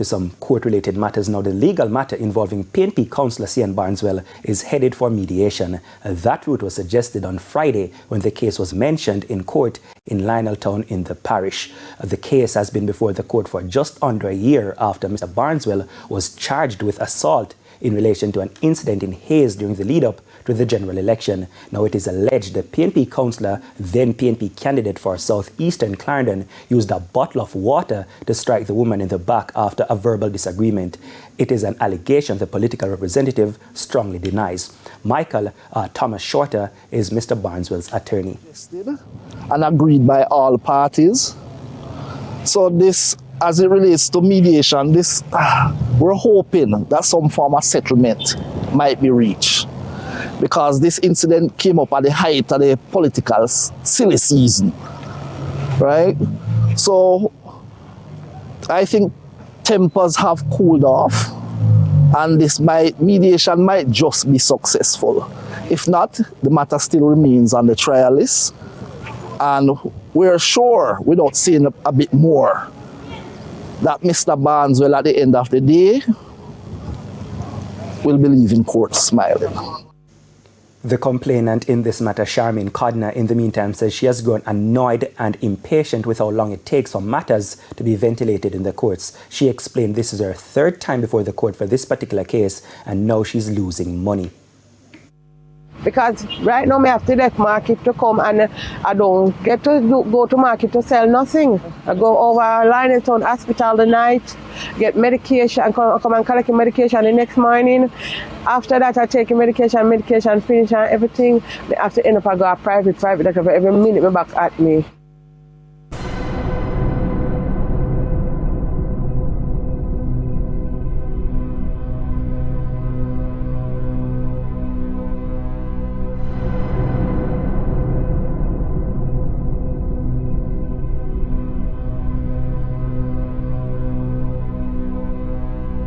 to some court-related matters now. The legal matter involving PNP Councillor C.N. Barneswell is headed for mediation. That route was suggested on Friday when the case was mentioned in court in Lioneltown in the parish. The case has been before the court for just under a year after Mr. Barneswell was charged with assault in relation to an incident in Hayes during the lead-up to the general election. Now it is alleged the PNP councillor, then PNP candidate for southeastern Clarendon, used a bottle of water to strike the woman in the back after a verbal disagreement. It is an allegation the political representative strongly denies. Michael Thomas Shorter is Mr. Barneswell's attorney. And agreed by all parties. So this, as it relates to mediation, we're hoping that some form of settlement might be reached, because this incident came up at the height of the political silly season, right? So I think tempers have cooled off, and mediation might just be successful. If not, the matter still remains on the trial list, and we're sure, without saying a bit more, that Mr. Barneswell at the end of the day will be leaving court smiling. The complainant in this matter, Charmaine Codner, in the meantime says she has grown annoyed and impatient with how long it takes for matters to be ventilated in the courts. She explained this is her third time before the court for this particular case, and now she's losing money. Because right now I have to let market to come, and I don't get to go to market to sell nothing. I go over Lioneltown Hospital the night, get medication, and come and collect medication the next morning. After that I take medication finish and everything. I have to end up I go a private doctor for every minute my back at me.